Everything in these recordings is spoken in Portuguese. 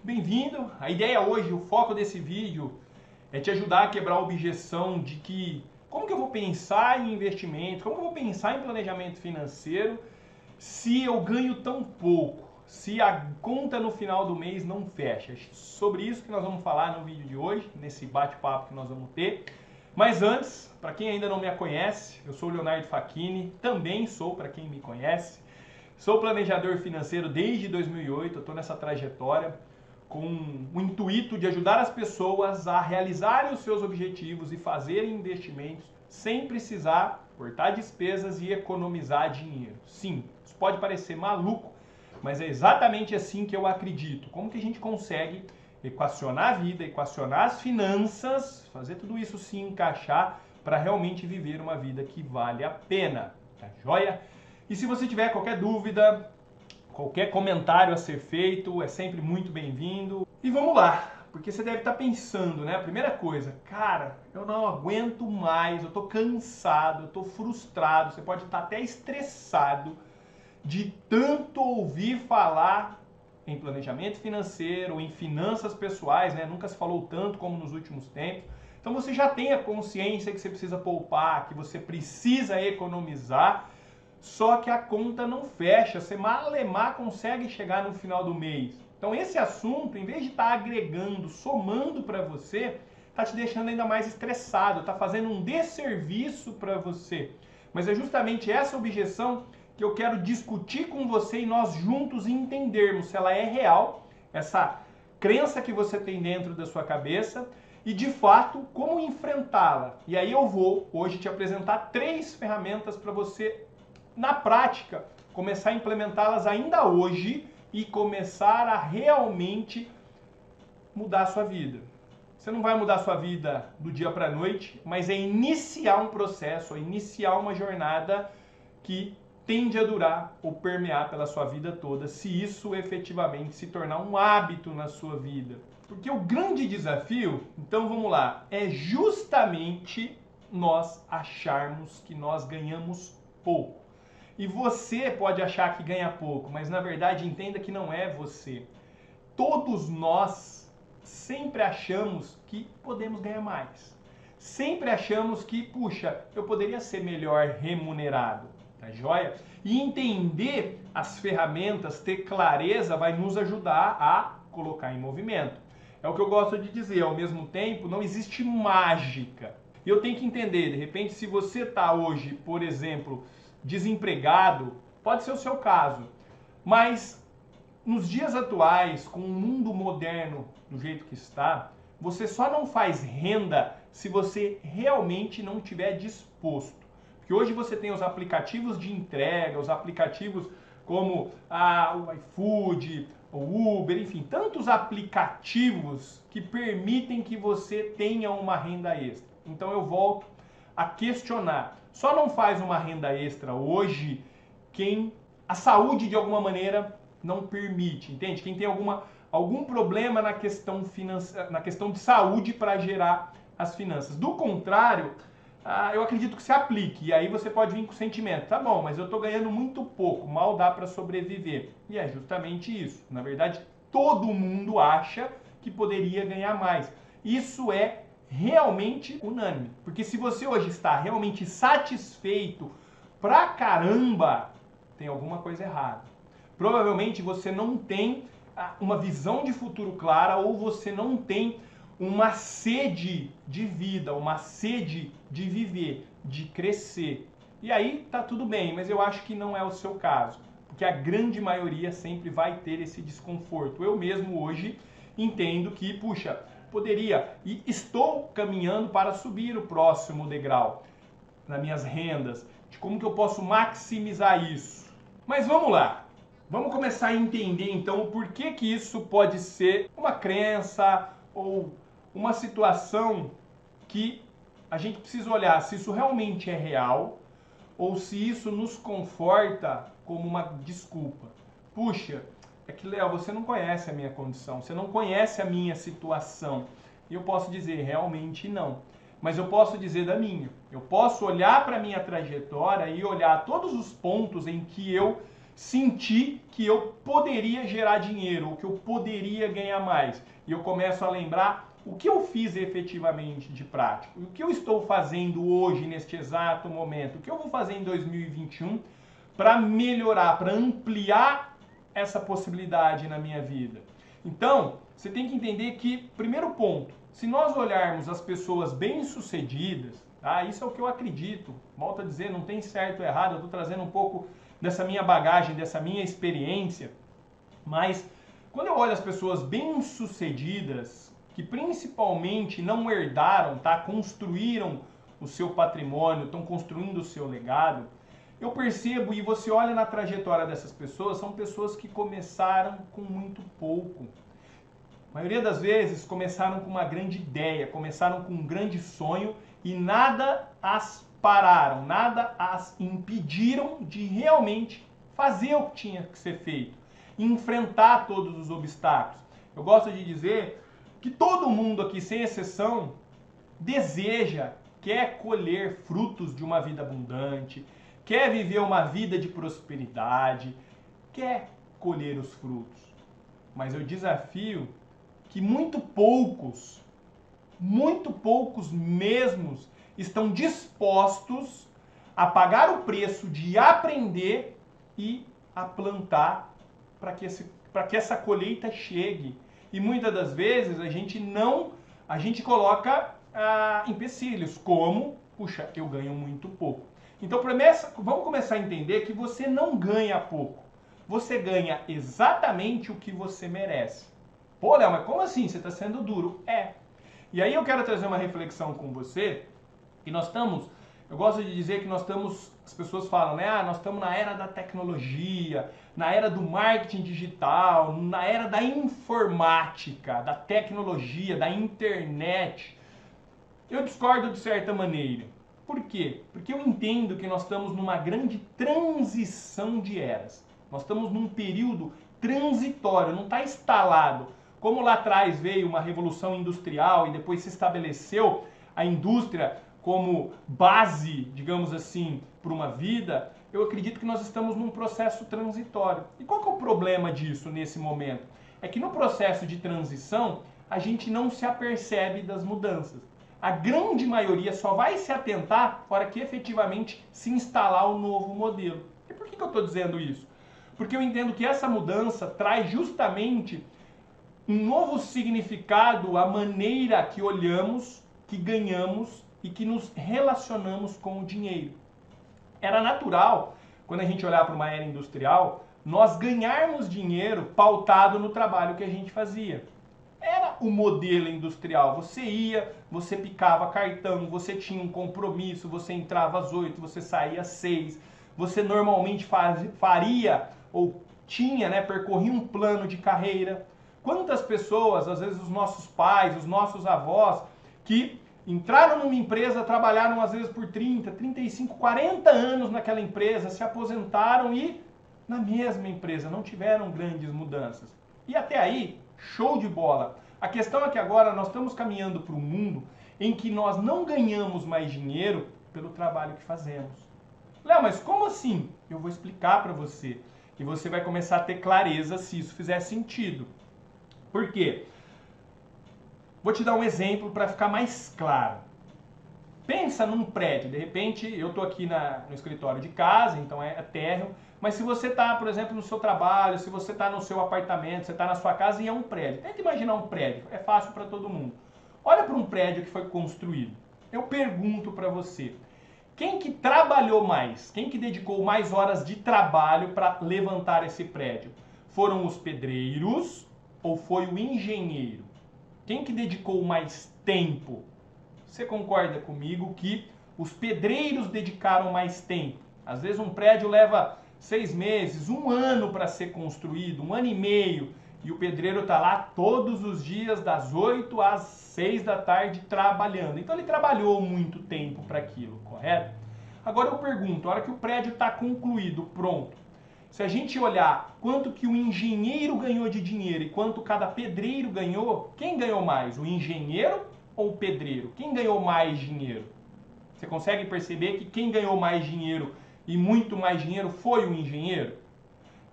Bem-vindo! A ideia hoje, o foco desse vídeo é te ajudar a quebrar a objeção de que como que eu vou pensar em investimento, como que eu vou pensar em planejamento financeiro se eu ganho tão pouco, se a conta no final do mês não fecha. Sobre isso que nós vamos falar no vídeo de hoje, nesse bate-papo que nós vamos ter. Mas antes, para quem ainda não me conhece, eu sou o Leonardo Facchini, também sou, para quem me conhece, sou planejador financeiro desde 2008, eu estou nessa trajetória com o intuito de ajudar as pessoas a realizarem os seus objetivos e fazerem investimentos sem precisar cortar despesas e economizar dinheiro. Sim, isso pode parecer maluco, mas é exatamente assim que eu acredito. Como que a gente consegue equacionar a vida, equacionar as finanças, fazer tudo isso se encaixar para realmente viver uma vida que vale a pena, tá joia? E se você tiver qualquer dúvida, qualquer comentário a ser feito, é sempre muito bem-vindo. E vamos lá, porque você deve estar pensando, né? A primeira coisa, cara, eu não aguento mais, eu tô cansado, eu tô frustrado, você pode estar até estressado de tanto ouvir falar em planejamento financeiro, em finanças pessoais, né? Nunca se falou tanto como nos últimos tempos. Então você já tem a consciência que você precisa poupar, que você precisa economizar, só que a conta não fecha, você malemar consegue chegar no final do mês. Então esse assunto, em vez de estar agregando, somando para você, está te deixando ainda mais estressado, está fazendo um desserviço para você. Mas é justamente essa objeção que eu quero discutir com você e nós juntos entendermos se ela é real, essa crença que você tem dentro da sua cabeça, e de fato como enfrentá-la. E aí eu vou hoje te apresentar 3 ferramentas para você, na prática, começar a implementá-las ainda hoje e começar a realmente mudar a sua vida. Você não vai mudar a sua vida do dia para a noite, mas é iniciar um processo, é iniciar uma jornada que tende a durar ou permear pela sua vida toda, se isso efetivamente se tornar um hábito na sua vida. Porque o grande desafio, então vamos lá, é justamente nós acharmos que nós ganhamos pouco. E você pode achar que ganha pouco, mas na verdade entenda que não é você. Todos nós sempre achamos que podemos ganhar mais. Sempre achamos que, puxa, eu poderia ser melhor remunerado, tá joia? E entender as ferramentas, ter clareza, vai nos ajudar a colocar em movimento. É o que eu gosto de dizer, ao mesmo tempo, não existe mágica. E eu tenho que entender, de repente, se você está hoje, por exemplo, desempregado, pode ser o seu caso, mas nos dias atuais, com o mundo moderno do jeito que está, você só não faz renda se você realmente não estiver disposto. Porque hoje você tem os aplicativos de entrega, os aplicativos como o iFood, o Uber, enfim, tantos aplicativos que permitem que você tenha uma renda extra. Então eu volto a questionar. Só não faz uma renda extra hoje quem a saúde de alguma maneira não permite, entende? Quem tem algum problema na questão de saúde para gerar as finanças. Do contrário, eu acredito que se aplique. E aí você pode vir com o sentimento, tá bom, mas eu estou ganhando muito pouco, mal dá para sobreviver. E é justamente isso. Na verdade, todo mundo acha que poderia ganhar mais. Isso é realmente unânime. Porque se você hoje está realmente satisfeito pra caramba, tem alguma coisa errada. Provavelmente você não tem uma visão de futuro clara ou você não tem uma sede de vida, uma sede de viver, de crescer. E aí tá tudo bem, mas eu acho que não é o seu caso. Porque a grande maioria sempre vai ter esse desconforto. Eu mesmo hoje entendo que, puxa, poderia e estou caminhando para subir o próximo degrau nas minhas rendas, de como que eu posso maximizar isso. Mas vamos lá, vamos começar a entender então o porquê que isso pode ser uma crença ou uma situação que a gente precisa olhar se isso realmente é real ou se isso nos conforta como uma desculpa. Puxa, é que, Léo, você não conhece a minha condição, você não conhece a minha situação. E eu posso dizer, realmente não. Mas eu posso dizer da minha. Eu posso olhar para a minha trajetória e olhar todos os pontos em que eu senti que eu poderia gerar dinheiro, ou que eu poderia ganhar mais. E eu começo a lembrar o que eu fiz efetivamente de prático, o que eu estou fazendo hoje, neste exato momento, o que eu vou fazer em 2021 para melhorar, para ampliar essa possibilidade na minha vida. Então, você tem que entender que, primeiro ponto, se nós olharmos as pessoas bem-sucedidas, tá? Isso é o que eu acredito, volto a dizer, não tem certo ou errado, eu estou trazendo um pouco dessa minha bagagem, dessa minha experiência, mas quando eu olho as pessoas bem-sucedidas, que principalmente não herdaram, tá? Construíram o seu patrimônio, estão construindo o seu legado, eu percebo, e você olha na trajetória dessas pessoas, são pessoas que começaram com muito pouco. A maioria das vezes começaram com uma grande ideia, começaram com um grande sonho e nada as pararam, nada as impediram de realmente fazer o que tinha que ser feito, enfrentar todos os obstáculos. Eu gosto de dizer que todo mundo aqui, sem exceção, deseja, quer colher frutos de uma vida abundante, quer viver uma vida de prosperidade, quer colher os frutos. Mas eu desafio que muito poucos mesmos estão dispostos a pagar o preço de aprender e a plantar para que essa colheita chegue. E muitas das vezes a gente coloca empecilhos, como, puxa, eu ganho muito pouco. Então vamos começar a entender que você não ganha pouco. Você ganha exatamente o que você merece. Pô, Léo, mas como assim? Você está sendo duro? É. E aí eu quero trazer uma reflexão com você, que eu gosto de dizer que as pessoas falam, né? Nós estamos na era da tecnologia, na era do marketing digital, na era da informática, da tecnologia, da internet. Eu discordo de certa maneira. Por quê? Porque eu entendo que nós estamos numa grande transição de eras. Nós estamos num período transitório, não está instalado. Como lá atrás veio uma revolução industrial e depois se estabeleceu a indústria como base, digamos assim, para uma vida, eu acredito que nós estamos num processo transitório. E qual que é o problema disso nesse momento? É que no processo de transição, a gente não se apercebe das mudanças. A grande maioria só vai se atentar na hora que efetivamente se instalar o novo modelo. E por que eu estou dizendo isso? Porque eu entendo que essa mudança traz justamente um novo significado à maneira que olhamos, que ganhamos e que nos relacionamos com o dinheiro. Era natural, quando a gente olhar para uma era industrial, nós ganharmos dinheiro pautado no trabalho que a gente fazia. Era o modelo industrial. Você ia, você picava cartão, você tinha um compromisso, você entrava às 8, você saía às 6. Você normalmente faria ou tinha, né, percorria um plano de carreira. Quantas pessoas, às vezes os nossos pais, os nossos avós, que entraram numa empresa, trabalharam às vezes por 30, 35, 40 anos naquela empresa, se aposentaram e na mesma empresa não tiveram grandes mudanças. E até aí, show de bola. A questão é que agora nós estamos caminhando para um mundo em que nós não ganhamos mais dinheiro pelo trabalho que fazemos. Léo, mas como assim? Eu vou explicar para você. E você vai começar a ter clareza se isso fizer sentido. Por quê? Vou te dar um exemplo para ficar mais claro. Pensa num prédio. De repente, eu estou aqui no escritório de casa, então é térreo. Mas se você está, por exemplo, no seu trabalho, se você está no seu apartamento, você está na sua casa e é um prédio. Tenta imaginar um prédio. É fácil para todo mundo. Olha para um prédio que foi construído. Eu pergunto para você. Quem que trabalhou mais? Quem que dedicou mais horas de trabalho para levantar esse prédio? Foram os pedreiros ou foi o engenheiro? Quem que dedicou mais tempo? Você concorda comigo que os pedreiros dedicaram mais tempo? Às vezes um prédio leva 6 meses, 1 ano para ser construído, 1 ano e meio, e o pedreiro está lá todos os dias, das 8 às 6 da tarde, trabalhando. Então ele trabalhou muito tempo para aquilo, correto? Agora eu pergunto, a hora que o prédio está concluído, pronto, se a gente olhar quanto que o engenheiro ganhou de dinheiro e quanto cada pedreiro ganhou, quem ganhou mais, o engenheiro ou o pedreiro? Quem ganhou mais dinheiro? Você consegue perceber que quem ganhou mais dinheiro e muito mais dinheiro foi o engenheiro?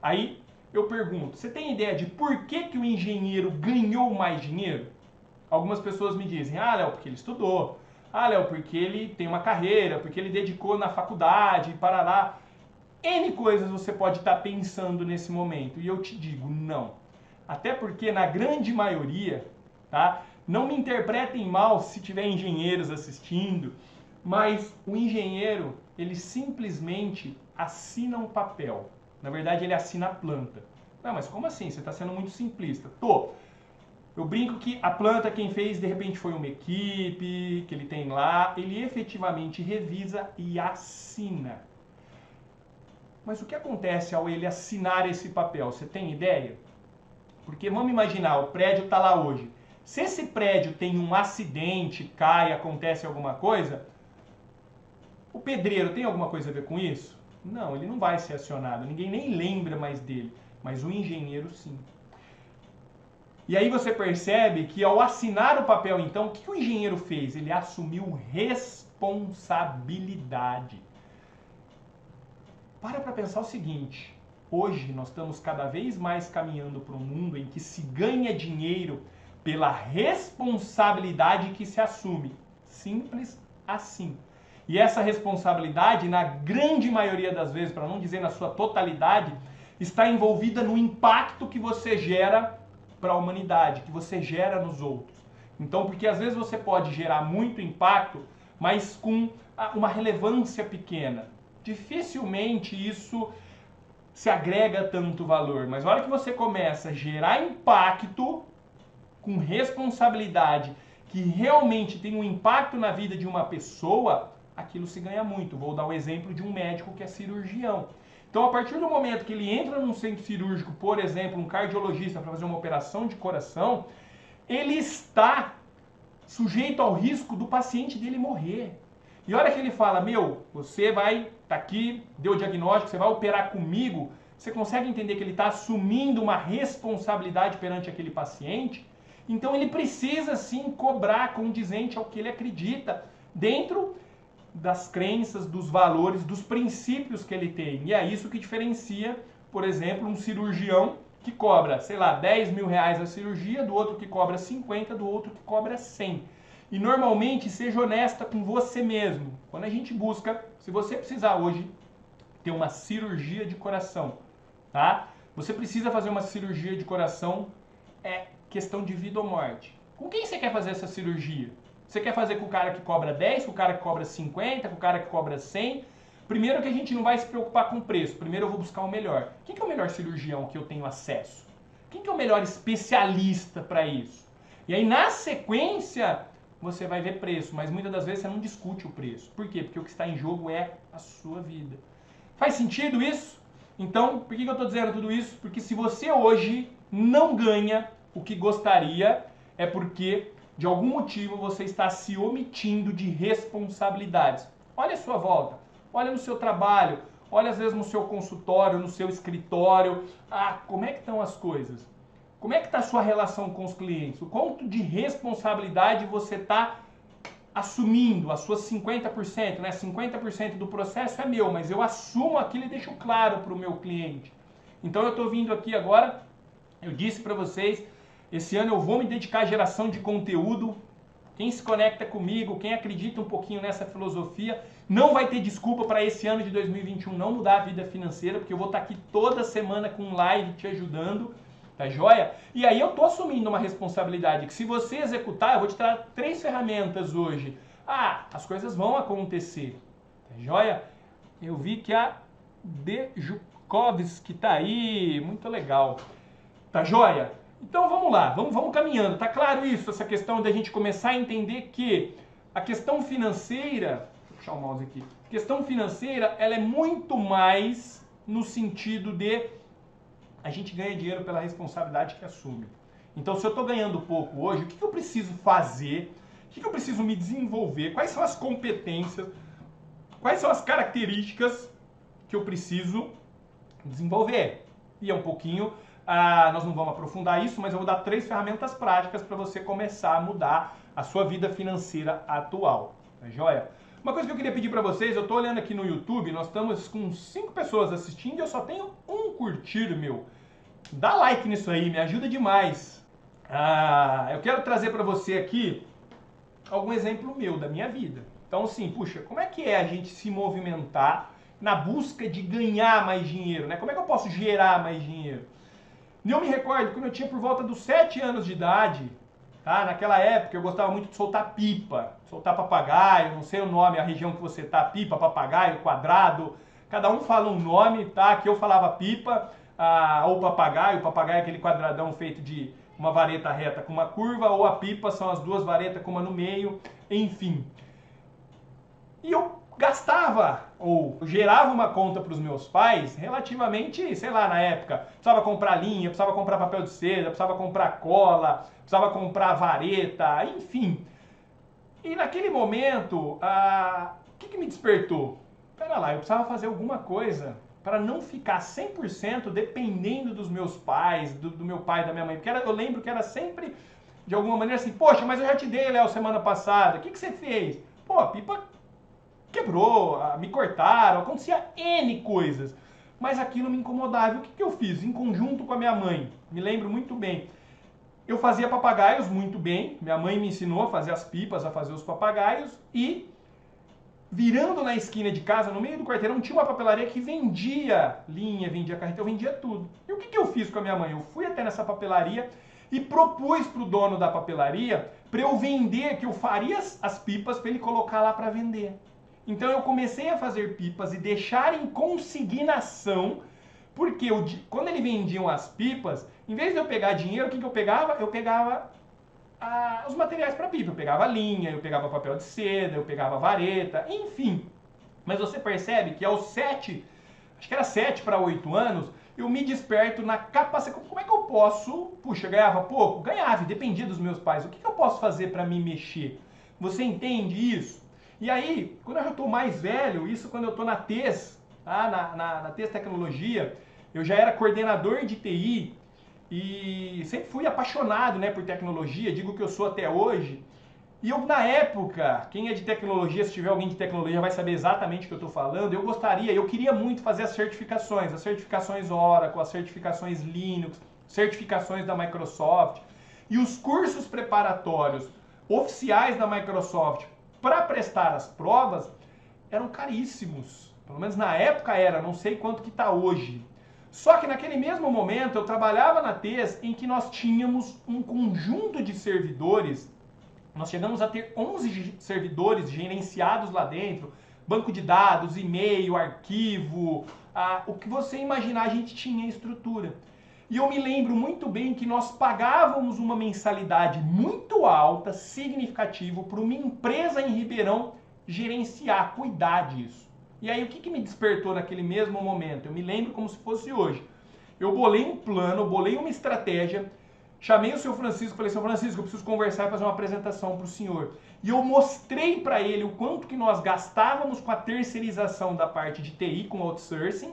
Aí eu pergunto, você tem ideia de por que o engenheiro ganhou mais dinheiro? Algumas pessoas me dizem, ah, Léo, porque ele estudou. Ah, Léo, porque ele tem uma carreira, porque ele dedicou na faculdade, parará. N coisas você pode estar pensando nesse momento. E eu te digo, não. Até porque na grande maioria, tá? Não me interpretem mal se tiver engenheiros assistindo, mas o engenheiro, ele simplesmente assina um papel. Na verdade, ele assina a planta. Não, mas como assim? Você está sendo muito simplista. Tô. Eu brinco que a planta quem fez, de repente, foi uma equipe que ele tem lá. Ele efetivamente revisa e assina. Mas o que acontece ao ele assinar esse papel? Você tem ideia? Porque vamos imaginar, o prédio está lá hoje. Se esse prédio tem um acidente, cai, acontece alguma coisa, o pedreiro tem alguma coisa a ver com isso? Não, ele não vai ser acionado, ninguém nem lembra mais dele, mas o engenheiro sim. E aí você percebe que ao assinar o papel, então, o que o engenheiro fez? Ele assumiu responsabilidade. Para pensar o seguinte, hoje nós estamos cada vez mais caminhando para um mundo em que se ganha dinheiro pela responsabilidade que se assume. Simples assim. E essa responsabilidade, na grande maioria das vezes, para não dizer na sua totalidade, está envolvida no impacto que você gera para a humanidade, que você gera nos outros. Então, porque às vezes você pode gerar muito impacto, mas com uma relevância pequena. Dificilmente isso se agrega tanto valor. Mas na hora que você começa a gerar impacto com responsabilidade, que realmente tem um impacto na vida de uma pessoa, aquilo se ganha muito. Vou dar o exemplo de um médico que é cirurgião. Então, a partir do momento que ele entra num centro cirúrgico, por exemplo, um cardiologista para fazer uma operação de coração, ele está sujeito ao risco do paciente dele morrer. E olha que ele fala, meu, você vai, tá aqui, deu o diagnóstico, você vai operar comigo, você consegue entender que ele está assumindo uma responsabilidade perante aquele paciente? Então ele precisa sim cobrar condizente ao que ele acredita, dentro das crenças, dos valores, dos princípios que ele tem. E é isso que diferencia, por exemplo, um cirurgião que cobra, sei lá, 10 mil reais a cirurgia, do outro que cobra 50, do outro que cobra 100. E normalmente seja honesta com você mesmo. Quando a gente busca, se você precisar hoje ter uma cirurgia de coração, tá? Você precisa fazer uma cirurgia de coração, é questão de vida ou morte. Com quem você quer fazer essa cirurgia? Você quer fazer com o cara que cobra 10, com o cara que cobra 50, com o cara que cobra 100? Primeiro que a gente não vai se preocupar com o preço. Primeiro eu vou buscar o melhor. Quem que é o melhor cirurgião que eu tenho acesso? Quem que é o melhor especialista para isso? E aí na sequência você vai ver preço, mas muitas das vezes você não discute o preço. Por quê? Porque o que está em jogo é a sua vida. Faz sentido isso? Então, por que eu estou dizendo tudo isso? Porque se você hoje não ganha o que gostaria, é porque de algum motivo você está se omitindo de responsabilidades. Olha a sua volta, olha no seu trabalho, olha às vezes no seu consultório, no seu escritório. Ah, como é que estão as coisas? Como é que está a sua relação com os clientes? O quanto de responsabilidade você está assumindo? As suas 50%, né? 50% do processo é meu, mas eu assumo aquilo e deixo claro para o meu cliente. Então eu estou vindo aqui agora, eu disse para vocês, esse ano eu vou me dedicar à geração de conteúdo. Quem se conecta comigo, quem acredita um pouquinho nessa filosofia, não vai ter desculpa para esse ano de 2021 não mudar a vida financeira, porque eu vou estar aqui toda semana com um live te ajudando, tá joia? E aí eu tô assumindo uma responsabilidade que se você executar, eu vou te dar 3 ferramentas hoje. Ah, as coisas vão acontecer, tá joia? Eu vi que a Dejukovski tá aí, muito legal, tá joia? Então vamos lá, vamos caminhando. Tá claro isso, essa questão da gente começar a entender que a questão financeira, deixa eu puxar o mouse aqui, a questão financeira, ela é muito mais no sentido de a gente ganha dinheiro pela responsabilidade que assume. Então se eu estou ganhando pouco hoje, o que eu preciso fazer? O que eu preciso me desenvolver? Quais são as competências? Quais são as características que eu preciso desenvolver? E é um pouquinho... nós não vamos aprofundar isso, mas eu vou dar 3 ferramentas práticas para você começar a mudar a sua vida financeira atual. Tá joia? Uma coisa que eu queria pedir para vocês, eu estou olhando aqui no YouTube, nós estamos com 5 pessoas assistindo e eu só tenho um curtir, meu. Dá like nisso aí, me ajuda demais. Eu quero trazer para você aqui algum exemplo meu, da minha vida. Então, assim, puxa, como é que é a gente se movimentar na busca de ganhar mais dinheiro, né? Como é que eu posso gerar mais dinheiro? E eu me recordo quando eu tinha por volta dos 7 anos de idade, tá? Naquela época eu gostava muito de soltar pipa, soltar papagaio, não sei o nome, a região que você tá, pipa, papagaio, quadrado, cada um fala um nome, tá? Aqui eu falava pipa, ou papagaio é aquele quadradão feito de uma vareta reta com uma curva, ou a pipa são as duas varetas com uma no meio, enfim. E eu gastava ou gerava uma conta para os meus pais relativamente, sei lá, na época, precisava comprar linha, precisava comprar papel de seda, precisava comprar cola, precisava comprar vareta, enfim. E naquele momento, o que me despertou? Pera lá, eu precisava fazer alguma coisa para não ficar 100% dependendo dos meus pais, do meu pai e da minha mãe. Porque eu lembro que era sempre, de alguma maneira, assim, poxa, mas eu já te dei, Léo, semana passada, o que você fez? Pô, a pipa quebrou, me cortaram, acontecia N coisas. Mas aquilo me incomodava. E o que eu fiz? Em conjunto com a minha mãe, me lembro muito bem. Eu fazia papagaios muito bem, minha mãe me ensinou a fazer as pipas, a fazer os papagaios, e virando na esquina de casa, no meio do quarteirão, tinha uma papelaria que vendia linha, vendia carretel, vendia tudo. E o que eu fiz com a minha mãe? Eu fui até nessa papelaria e propus para o dono da papelaria para eu vender, que eu faria as pipas para ele colocar lá para vender. Então eu comecei a fazer pipas e deixar em consignação, porque quando ele vendiam as pipas, em vez de eu pegar dinheiro, o que eu pegava? Eu pegava os materiais para pipa. Eu pegava linha, eu pegava papel de seda, eu pegava vareta, enfim. Mas você percebe que aos 7, acho que era 7 para 8 anos, eu me desperto na capacidade. Como é que eu posso? Puxa, ganhava pouco? Ganhava, dependia dos meus pais. O que eu posso fazer para me mexer? Você entende isso? E aí, quando eu já estou mais velho, isso quando eu estou na TES, na TES Tecnologia, eu já era coordenador de TI e sempre fui apaixonado, né, por tecnologia, digo que eu sou até hoje. E eu, na época, quem é de tecnologia, se tiver alguém de tecnologia vai saber exatamente o que eu estou falando, eu queria muito fazer as certificações Oracle, as certificações Linux, certificações da Microsoft. E os cursos preparatórios oficiais da Microsoft para prestar as provas eram caríssimos. Pelo menos na época era, não sei quanto que está hoje. Só que naquele mesmo momento eu trabalhava na TES em que nós tínhamos um conjunto de servidores, nós chegamos a ter 11 servidores gerenciados lá dentro, banco de dados, e-mail, arquivo, o que você imaginar a gente tinha estrutura. E eu me lembro muito bem que nós pagávamos uma mensalidade muito alta, significativa, para uma empresa em Ribeirão gerenciar, cuidar disso. E aí o que me despertou naquele mesmo momento? Eu me lembro como se fosse hoje. Eu bolei um plano, bolei uma estratégia, chamei o seu Francisco, falei, seu Francisco, eu preciso conversar e fazer uma apresentação para o senhor. E eu mostrei para ele o quanto que nós gastávamos com a terceirização da parte de TI, com outsourcing,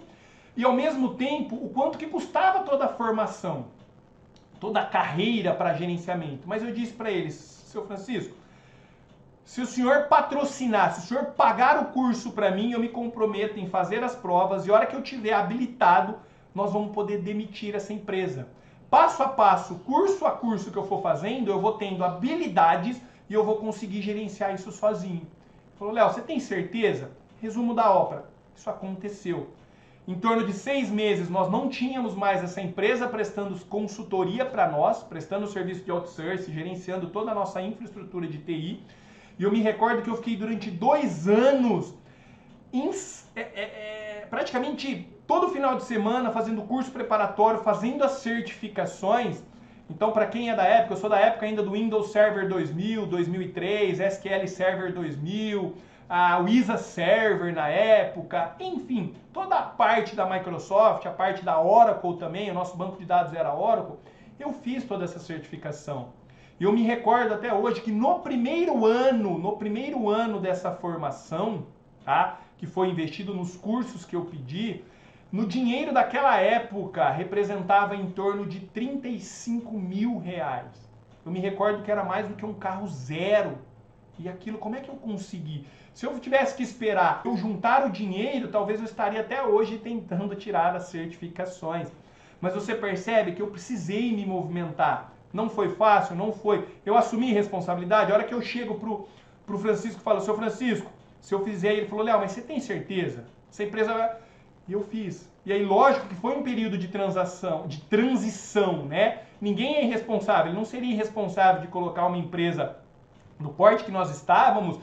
e ao mesmo tempo o quanto que custava toda a formação, toda a carreira para gerenciamento. Mas eu disse para eles, seu Francisco, se o senhor patrocinar, se o senhor pagar o curso para mim, eu me comprometo em fazer as provas e a hora que eu tiver habilitado, nós vamos poder demitir essa empresa. Passo a passo, curso a curso que eu for fazendo, eu vou tendo habilidades e eu vou conseguir gerenciar isso sozinho. Ele falou, Léo, você tem certeza? Resumo da ópera, isso aconteceu. Em torno de 6 meses, nós não tínhamos mais essa empresa prestando consultoria para nós, prestando serviço de outsourcing, gerenciando toda a nossa infraestrutura de TI. E eu me recordo que eu fiquei durante 2 anos, praticamente todo final de semana, fazendo curso preparatório, fazendo as certificações. Então, para quem é da época, eu sou da época ainda do Windows Server 2000, 2003, SQL Server 2000, o ISA Server na época, enfim, toda a parte da Microsoft, a parte da Oracle também, o nosso banco de dados era Oracle, eu fiz toda essa certificação. E eu me recordo até hoje que no primeiro ano dessa formação, tá, que foi investido nos cursos que eu pedi, no dinheiro daquela época representava em torno de R$35 mil. Eu me recordo que era mais do que um carro zero E aquilo, como é que eu consegui? Se eu tivesse que esperar eu juntar o dinheiro, talvez eu estaria até hoje tentando tirar as certificações. Mas você percebe que eu precisei me movimentar. Não foi fácil, não foi. Eu assumi responsabilidade. A hora que eu chego pro Francisco e falo, seu Francisco, se eu fizer, ele falou, Léo, mas você tem certeza? Essa empresa vai... E eu fiz. E aí, lógico que foi um período de transição, né? Ninguém é irresponsável. Ele não seria irresponsável de colocar uma empresa no porte que nós estávamos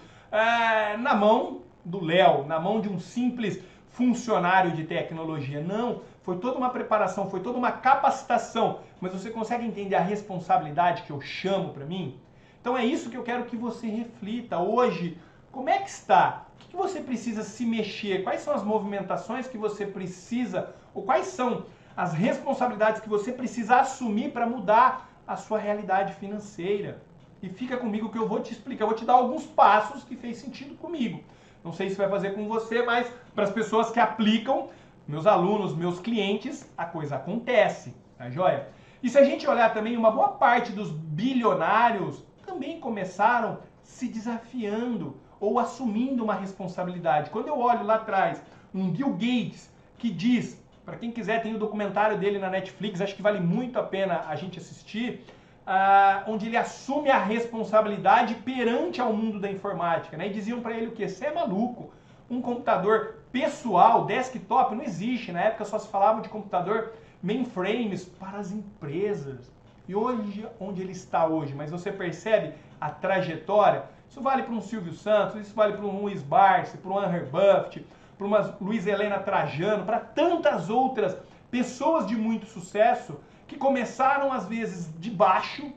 na mão do Léo, na mão de um simples funcionário de tecnologia. Não, foi toda uma preparação, foi toda uma capacitação. Mas você consegue entender a responsabilidade que eu chamo para mim? Então é isso que eu quero que você reflita hoje. Como é que está? O que você precisa se mexer? Quais são as movimentações que você precisa? Ou quais são as responsabilidades que você precisa assumir para mudar a sua realidade financeira? E fica comigo que eu vou te explicar, eu vou te dar alguns passos que fez sentido comigo. Não sei se vai fazer com você, mas para as pessoas que aplicam, meus alunos, meus clientes, a coisa acontece, tá joia? E se a gente olhar também, uma boa parte dos bilionários também começaram se desafiando ou assumindo uma responsabilidade. Quando eu olho lá atrás, um Bill Gates que diz, para quem quiser tem o documentário dele na Netflix, acho que vale muito a pena a gente assistir, onde ele assume a responsabilidade perante ao mundo da informática, né? E diziam para ele o quê? Você é maluco, um computador pessoal, desktop, não existe. Na época só se falava de computador mainframes para as empresas. E hoje, onde ele está hoje? Mas você percebe a trajetória? Isso vale para um Silvio Santos, isso vale para um Luiz Barsi, para um Warren Buffett, para uma Luiz Helena Trajano, para tantas outras pessoas de muito sucesso que começaram às vezes de baixo,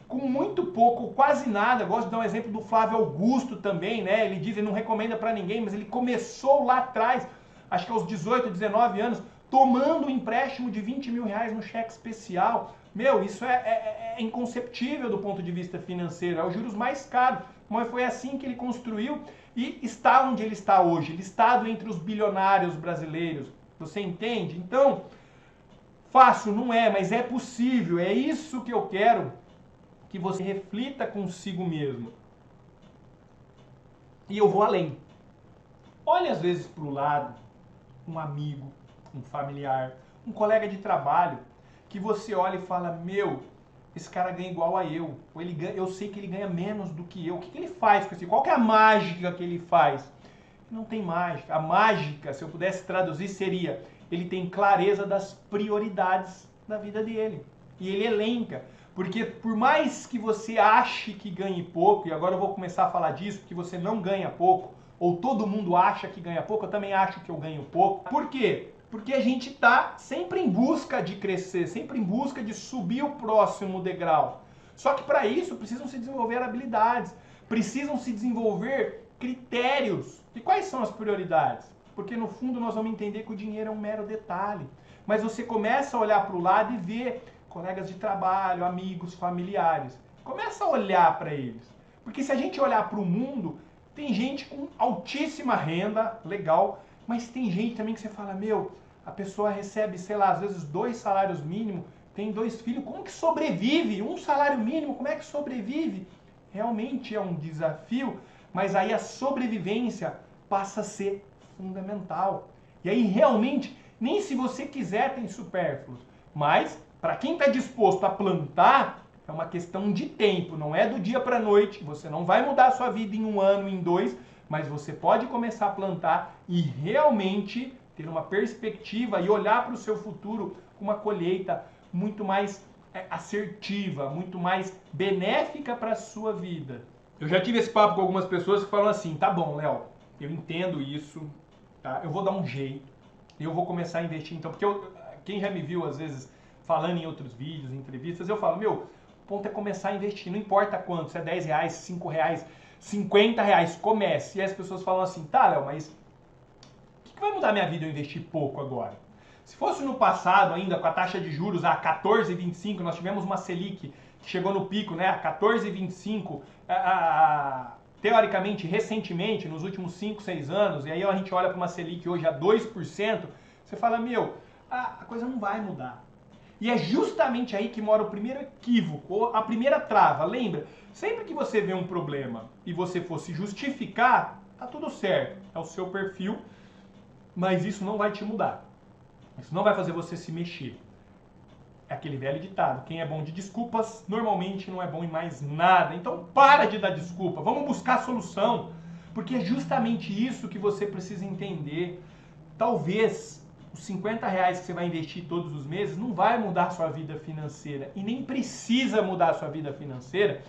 com muito pouco, quase nada. Eu gosto de dar um exemplo do Flávio Augusto também, né? Ele diz, ele não recomenda para ninguém, mas ele começou lá atrás, acho que aos 18, 19 anos, tomando um empréstimo de 20 mil reais no cheque especial. Meu, isso é inconceptível do ponto de vista financeiro, é os juros mais caros, mas foi assim que ele construiu e está onde ele está hoje, listado entre os bilionários brasileiros. Você entende? Então, fácil não é, mas é possível. É isso que eu quero que você reflita consigo mesmo. E eu vou além. Olhe às vezes para o lado, um amigo, um familiar, um colega de trabalho, que você olha e fala, meu, esse cara ganha igual a eu. Ou ele ganha, eu sei que ele ganha menos do que eu. O que ele faz com isso? Qual que é a mágica que ele faz? Não tem mágica. A mágica, se eu pudesse traduzir, seria... ele tem clareza das prioridades da vida dele. E ele elenca. Porque por mais que você ache que ganhe pouco, e agora eu vou começar a falar disso, que você não ganha pouco, ou todo mundo acha que ganha pouco, eu também acho que eu ganho pouco. Por quê? Porque a gente está sempre em busca de crescer, sempre em busca de subir o próximo degrau. Só que para isso precisam se desenvolver habilidades, precisam se desenvolver critérios. E quais são as prioridades? Porque no fundo nós vamos entender que o dinheiro é um mero detalhe. Mas você começa a olhar para o lado e ver colegas de trabalho, amigos, familiares. Começa a olhar para eles. Porque se a gente olhar para o mundo, tem gente com altíssima renda, legal, mas tem gente também que você fala, meu, a pessoa recebe, sei lá, às vezes 2 salários mínimos, tem 2 filhos, como que sobrevive? Um salário mínimo, como é que sobrevive? Realmente é um desafio, mas aí a sobrevivência passa a ser fundamental. E aí realmente, nem se você quiser tem supérfluos, mas para quem está disposto a plantar, é uma questão de tempo, não é do dia para a noite, você não vai mudar a sua vida em 1 ano, em 2, mas você pode começar a plantar e realmente ter uma perspectiva e olhar para o seu futuro com uma colheita muito mais assertiva, muito mais benéfica para a sua vida. Eu já tive esse papo com algumas pessoas que falam assim, tá bom, Léo, eu entendo isso, tá? Eu vou dar um jeito, eu vou começar a investir então, porque quem já me viu às vezes falando em outros vídeos, em entrevistas, eu falo, meu, o ponto é começar a investir, não importa quanto, se é 10 reais, 5 reais, 50 reais, comece. E as pessoas falam assim, tá, Léo, mas o que vai mudar minha vida eu investir pouco agora? Se fosse no passado ainda, com a taxa de juros a 14,25, nós tivemos uma Selic que chegou no pico, né, a 14,25, teoricamente, recentemente, nos últimos 5, 6 anos, e aí a gente olha para uma Selic hoje a 2%, você fala, meu, a coisa não vai mudar. E é justamente aí que mora o primeiro equívoco, a primeira trava. Lembra? Sempre que você vê um problema e você for se justificar, tá tudo certo, é o seu perfil, mas isso não vai te mudar. Isso não vai fazer você se mexer. É aquele velho ditado, quem é bom de desculpas, normalmente não é bom em mais nada. Então para de dar desculpa, vamos buscar a solução, porque é justamente isso que você precisa entender. Talvez os 50 reais que você vai investir todos os meses não vai mudar a sua vida financeira, e nem precisa mudar a sua vida financeira,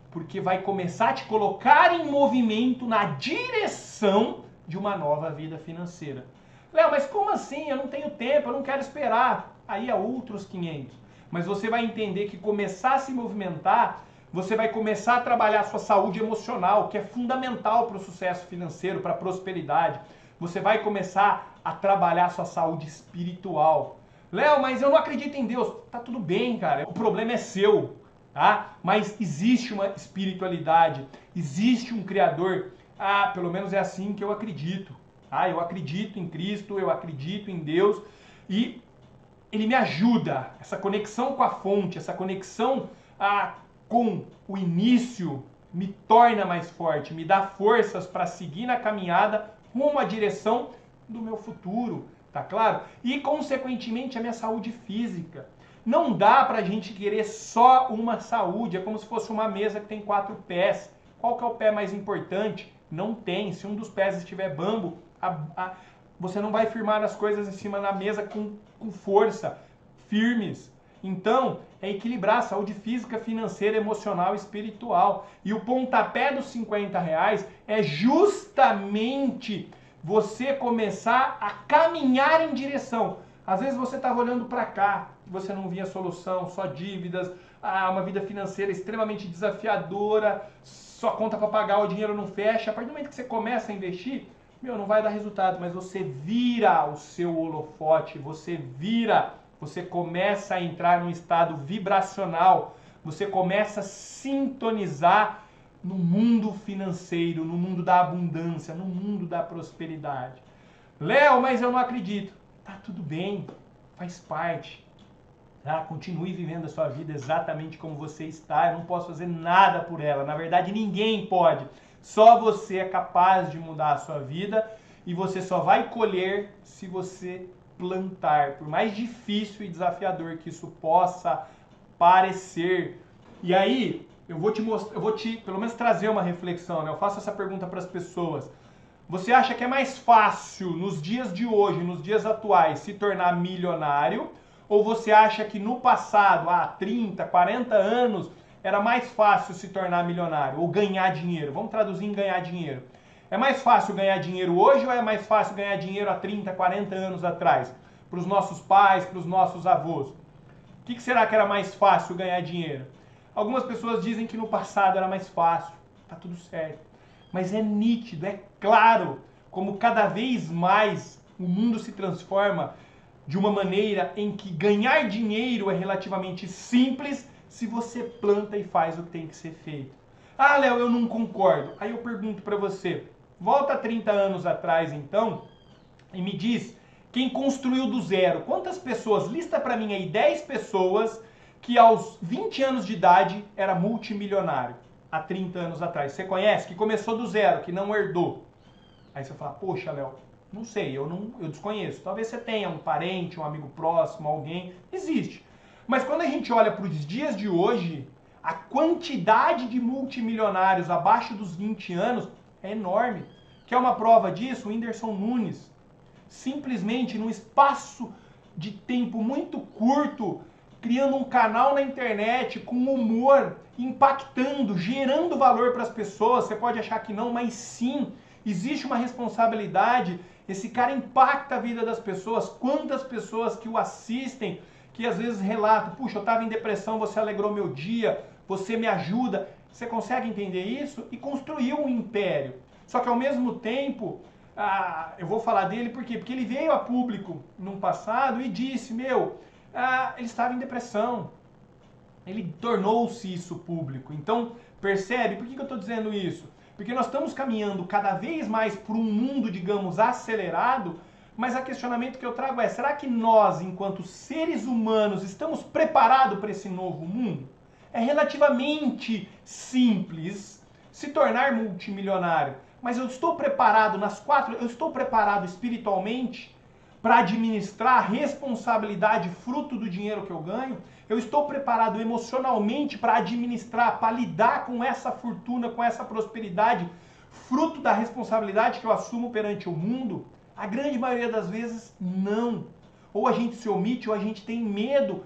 porque vai começar a te colocar em movimento na direção de uma nova vida financeira. Léo, mas como assim? Eu não tenho tempo, eu não quero esperar. Aí é outros 500. Mas você vai entender que começar a se movimentar, você vai começar a trabalhar a sua saúde emocional, que é fundamental para o sucesso financeiro, para a prosperidade. Você vai começar a trabalhar a sua saúde espiritual. Léo, mas eu não acredito em Deus. Tá tudo bem, cara. O problema é seu, tá? Mas existe uma espiritualidade, existe um Criador. Ah, pelo menos é assim que eu acredito. Ah, eu acredito em Cristo, eu acredito em Deus e Ele me ajuda. Essa conexão com a fonte, essa conexão com o início me torna mais forte, me dá forças para seguir na caminhada rumo à direção do meu futuro, tá claro? E, consequentemente, a minha saúde física. Não dá pra gente querer só uma saúde, é como se fosse uma mesa que tem 4 pés. Qual que é o pé mais importante? Não tem. Se um dos pés estiver bambo, você não vai firmar as coisas em cima da mesa com força, firmes. Então, é equilibrar a saúde física, financeira, emocional e espiritual. E o pontapé dos 50 reais é justamente você começar a caminhar em direção. Às vezes você estava olhando para cá, você não via solução, só dívidas, uma vida financeira extremamente desafiadora, só conta para pagar, o dinheiro não fecha. A partir do momento que você começa a investir, não vai dar resultado, mas você vira o seu holofote, você começa a entrar num estado vibracional, você começa a sintonizar no mundo financeiro, no mundo da abundância, no mundo da prosperidade. Léo, mas eu não acredito. Tá tudo bem, faz parte. Tá? Continue vivendo a sua vida exatamente como você está, eu não posso fazer nada por ela. Na verdade, ninguém pode. Só você é capaz de mudar a sua vida e você só vai colher se você plantar, por mais difícil e desafiador que isso possa parecer. E aí, eu vou te pelo menos trazer uma reflexão, né? Eu faço essa pergunta para as pessoas. Você acha que é mais fácil nos dias de hoje, nos dias atuais, se tornar milionário? Ou você acha que no passado, há 30, 40 anos, era mais fácil se tornar milionário ou ganhar dinheiro? Vamos traduzir em ganhar dinheiro. É mais fácil ganhar dinheiro hoje ou é mais fácil ganhar dinheiro há 30, 40 anos atrás? Para os nossos pais, para os nossos avós. O que será que era mais fácil ganhar dinheiro? Algumas pessoas dizem que no passado era mais fácil. Tá tudo certo. Mas é nítido, é claro, como cada vez mais o mundo se transforma de uma maneira em que ganhar dinheiro é relativamente simples se você planta e faz o que tem que ser feito. Ah, Léo, eu não concordo. Aí eu pergunto para você, volta 30 anos atrás então e me diz quem construiu do zero. Quantas pessoas, lista para mim aí 10 pessoas que aos 20 anos de idade era multimilionário há 30 anos atrás. Você conhece? Que começou do zero, que não herdou. Aí você fala, poxa, Léo, não sei, eu desconheço. Talvez você tenha um parente, um amigo próximo, alguém. Existe. Mas quando a gente olha para os dias de hoje, a quantidade de multimilionários abaixo dos 20 anos é enorme. Quer uma prova disso? O Whindersson Nunes. Simplesmente num espaço de tempo muito curto, criando um canal na internet com humor, impactando, gerando valor para as pessoas. Você pode achar que não, mas sim, existe uma responsabilidade. Esse cara impacta a vida das pessoas. Quantas pessoas que o assistem, que às vezes relatam, puxa, eu estava em depressão, você alegrou meu dia, você me ajuda. Você consegue entender isso? E construiu um império. Só que ao mesmo tempo, eu vou falar dele por quê? Porque ele veio a público no passado e disse, ele estava em depressão. Ele tornou-se isso público. Então, percebe? Por que eu estou dizendo isso? Porque nós estamos caminhando cada vez mais para um mundo, digamos, acelerado, Mas o questionamento que eu trago é, será que nós, enquanto seres humanos, estamos preparados para esse novo mundo? É relativamente simples se tornar multimilionário, mas eu estou preparado eu estou preparado espiritualmente para administrar a responsabilidade fruto do dinheiro que eu ganho? Eu estou preparado emocionalmente para administrar, para lidar com essa fortuna, com essa prosperidade, fruto da responsabilidade que eu assumo perante o mundo? A grande maioria das vezes, não. Ou a gente se omite, ou a gente tem medo.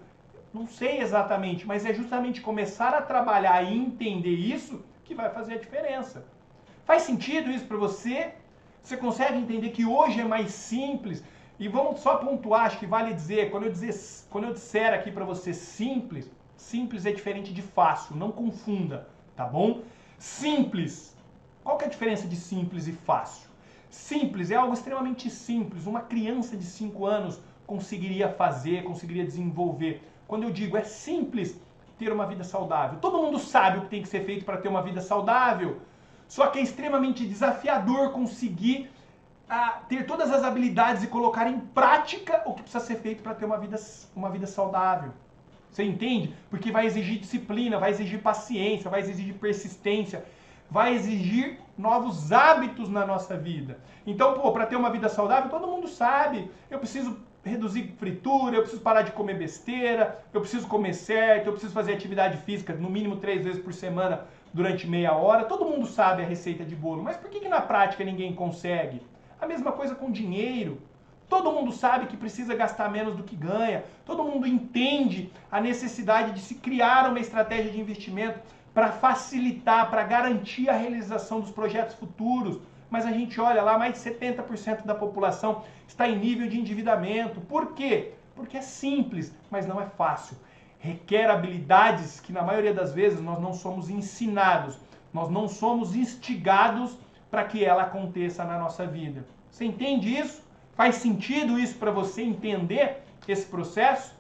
Não sei exatamente, mas é justamente começar a trabalhar e entender isso que vai fazer a diferença. Faz sentido isso para você? Você consegue entender que hoje é mais simples? E vamos só pontuar, acho que vale dizer, quando eu disser aqui para você simples, simples é diferente de fácil, não confunda, tá bom? Simples. Qual que é a diferença de simples e fácil? Simples é algo extremamente simples, uma criança de 5 anos conseguiria fazer, conseguiria desenvolver. Quando eu digo é simples ter uma vida saudável, todo mundo sabe o que tem que ser feito para ter uma vida saudável, só que é extremamente desafiador conseguir ter todas as habilidades e colocar em prática o que precisa ser feito para ter uma vida saudável. Você entende? Porque vai exigir disciplina, vai exigir paciência, vai exigir persistência, vai exigir novos hábitos na nossa vida. Então, para ter uma vida saudável, todo mundo sabe. Eu preciso reduzir fritura, eu preciso parar de comer besteira, eu preciso comer certo, eu preciso fazer atividade física no mínimo 3 vezes por semana durante meia hora. Todo mundo sabe a receita de bolo, mas por que na prática ninguém consegue? A mesma coisa com dinheiro. Todo mundo sabe que precisa gastar menos do que ganha. Todo mundo entende a necessidade de se criar uma estratégia de investimento para facilitar, para garantir a realização dos projetos futuros. Mas a gente olha lá, mais de 70% da população está em nível de endividamento. Por quê? Porque é simples, mas não é fácil. Requer habilidades que na maioria das vezes nós não somos ensinados, nós não somos instigados para que ela aconteça na nossa vida. Você entende isso? Faz sentido isso para você entender esse processo?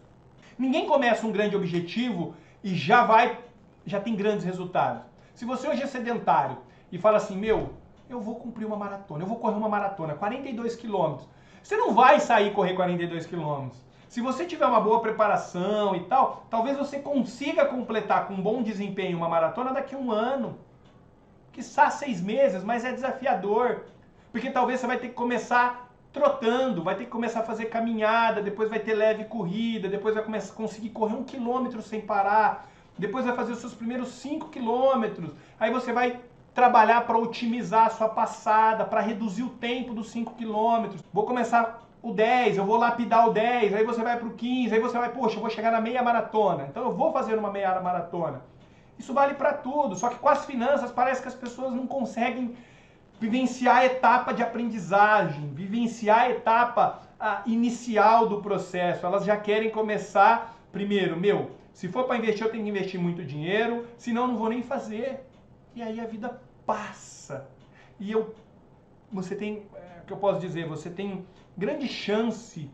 Ninguém começa um grande objetivo e já tem grandes resultados. Se você hoje é sedentário e fala assim, eu vou cumprir uma maratona, eu vou correr uma maratona, 42 quilômetros. Você não vai sair correr 42 quilômetros. Se você tiver uma boa preparação e tal, talvez você consiga completar com um bom desempenho uma maratona daqui a 1 ano. Quiçá 6 meses, mas é desafiador. Porque talvez você vai ter que começar trotando, vai ter que começar a fazer caminhada, depois vai ter leve corrida, depois vai conseguir correr 1 quilômetro sem parar, depois vai fazer os seus primeiros 5 quilômetros, aí você vai trabalhar para otimizar a sua passada, para reduzir o tempo dos 5 quilômetros. Vou começar o 10, eu vou lapidar o 10, aí você vai para o 15, aí você vai, poxa, eu vou chegar na meia maratona, então eu vou fazer uma meia maratona. Isso vale para tudo, só que com as finanças parece que as pessoas não conseguem vivenciar a etapa de aprendizagem, vivenciar a etapa inicial do processo. Elas já querem começar, primeiro, se for para investir eu tenho que investir muito dinheiro, senão eu não vou nem fazer. E aí a vida passa. E você tem, o que eu posso dizer, você tem grande chance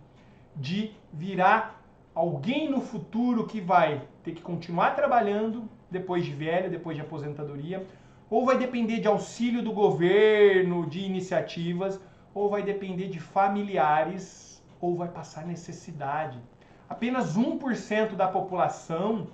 de virar alguém no futuro que vai ter que continuar trabalhando depois de velho, depois de aposentadoria, ou vai depender de auxílio do governo, de iniciativas, ou vai depender de familiares, ou vai passar necessidade. Apenas 1% da população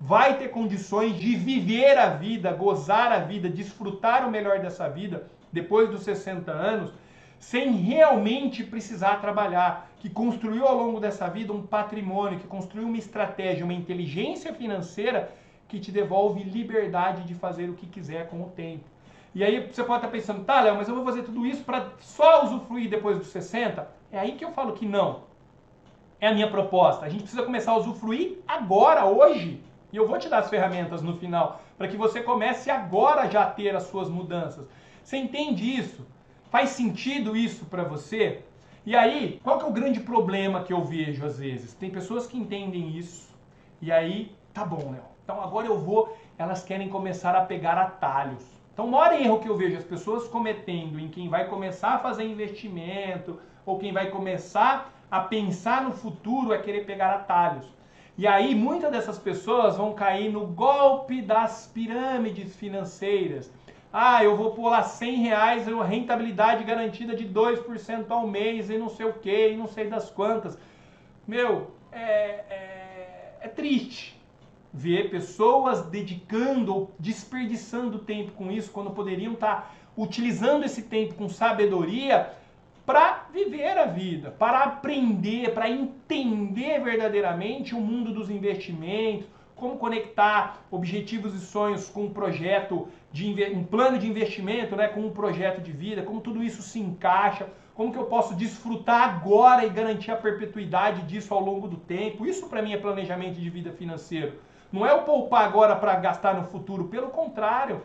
vai ter condições de viver a vida, gozar a vida, desfrutar o melhor dessa vida depois dos 60 anos, sem realmente precisar trabalhar, que construiu ao longo dessa vida um patrimônio, que construiu uma estratégia, uma inteligência financeira que te devolve liberdade de fazer o que quiser com o tempo. E aí você pode estar pensando, tá, Léo, mas eu vou fazer tudo isso para só usufruir depois dos 60? É aí que eu falo que não. É a minha proposta. A gente precisa começar a usufruir agora, hoje. E eu vou te dar as ferramentas no final, para que você comece agora já a ter as suas mudanças. Você entende isso? Faz sentido isso para você? E aí, qual que é o grande problema que eu vejo às vezes? Tem pessoas que entendem isso, e aí, tá bom, Léo. Então agora elas querem começar a pegar atalhos. Então o maior erro que eu vejo as pessoas cometendo em quem vai começar a fazer investimento, ou quem vai começar a pensar no futuro é querer pegar atalhos. E aí muitas dessas pessoas vão cair no golpe das pirâmides financeiras. Ah, eu vou pôr lá R$100, rentabilidade garantida de 2% ao mês e não sei o que, e não sei das quantas. Meu, é triste ver pessoas dedicando ou desperdiçando tempo com isso, quando poderiam estar utilizando esse tempo com sabedoria para viver a vida, para aprender, para entender verdadeiramente o mundo dos investimentos, como conectar objetivos e sonhos com um projeto, um plano de investimento, né, com um projeto de vida, como tudo isso se encaixa, como que eu posso desfrutar agora e garantir a perpetuidade disso ao longo do tempo. Isso para mim é planejamento de vida financeiro. Não é eu poupar agora para gastar no futuro, pelo contrário,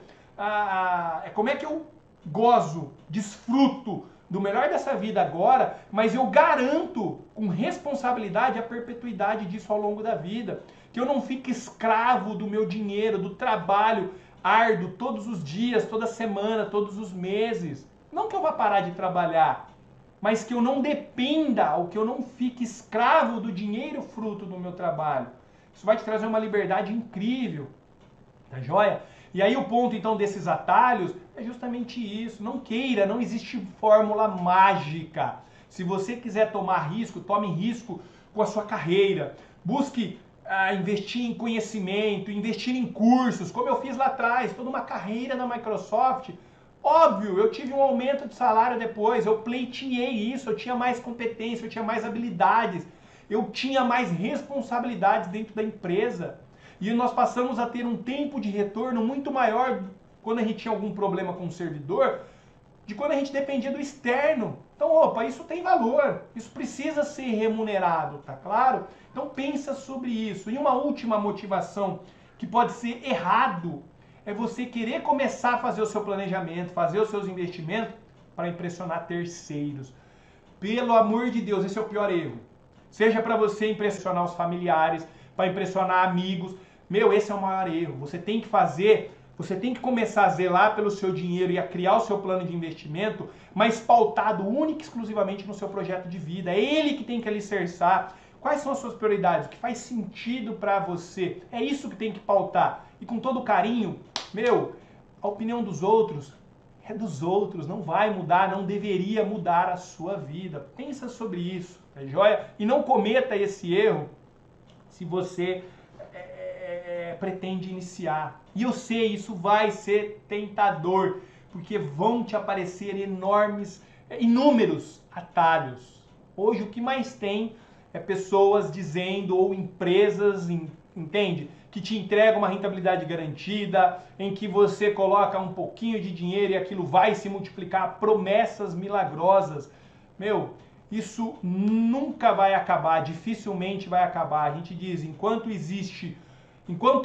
é como é que eu gozo, desfruto do melhor dessa vida agora, mas eu garanto com responsabilidade a perpetuidade disso ao longo da vida. Que eu não fique escravo do meu dinheiro, do trabalho árduo todos os dias, toda semana, todos os meses. Não que eu vá parar de trabalhar, mas que eu não dependa, ou que eu não fique escravo do dinheiro fruto do meu trabalho. Isso vai te trazer uma liberdade incrível, tá joia? E aí o ponto então desses atalhos é justamente isso. Não queira, não existe fórmula mágica. Se você quiser tomar risco, tome risco com a sua carreira. Busque investir em conhecimento, investir em cursos, como eu fiz lá atrás, toda uma carreira na Microsoft. Óbvio, eu tive um aumento de salário depois, eu pleiteei isso, eu tinha mais competência, eu tinha mais habilidades, eu tinha mais responsabilidades dentro da empresa. E nós passamos a ter um tempo de retorno muito maior quando a gente tinha algum problema com o servidor, de quando a gente dependia do externo. Então, opa, isso tem valor, isso precisa ser remunerado, tá claro? Então pensa sobre isso. E uma última motivação que pode ser errado é você querer começar a fazer o seu planejamento, fazer os seus investimentos para impressionar terceiros. Pelo amor de Deus, esse é o pior erro. Seja para você impressionar os familiares, para impressionar amigos. Meu, esse é o maior erro. Você tem que começar a zelar pelo seu dinheiro e a criar o seu plano de investimento, mas pautado única e exclusivamente no seu projeto de vida. É ele que tem que alicerçar. Quais são as suas prioridades? O que faz sentido para você? É isso que tem que pautar. E com todo carinho, meu, a opinião dos outros é dos outros, não vai mudar, não deveria mudar a sua vida. Pensa sobre isso, tá joia? E não cometa esse erro se você pretende iniciar. E eu sei, isso vai ser tentador, porque vão te aparecer inúmeros atalhos. Hoje o que mais tem é pessoas dizendo, ou empresas, entende? Que te entregam uma rentabilidade garantida, em que você coloca um pouquinho de dinheiro e aquilo vai se multiplicar, promessas milagrosas. Meu, isso nunca vai acabar, dificilmente vai acabar. A gente diz, enquanto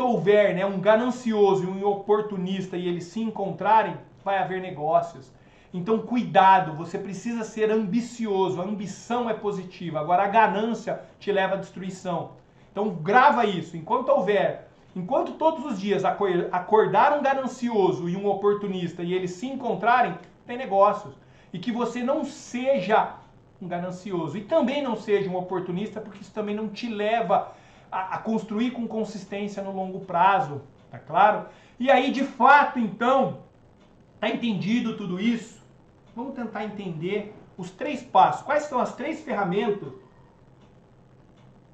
houver, né, um ganancioso e um oportunista e eles se encontrarem, vai haver negócios. Então cuidado, você precisa ser ambicioso, a ambição é positiva, agora a ganância te leva à destruição. Então grava isso, enquanto todos os dias acordar um ganancioso e um oportunista e eles se encontrarem, tem negócios. E que você não seja um ganancioso e também não seja um oportunista, porque isso também não te leva a construir com consistência no longo prazo, tá claro? E aí, de fato, então, tá entendido tudo isso? Vamos tentar entender os 3 passos. Quais são as 3 ferramentas?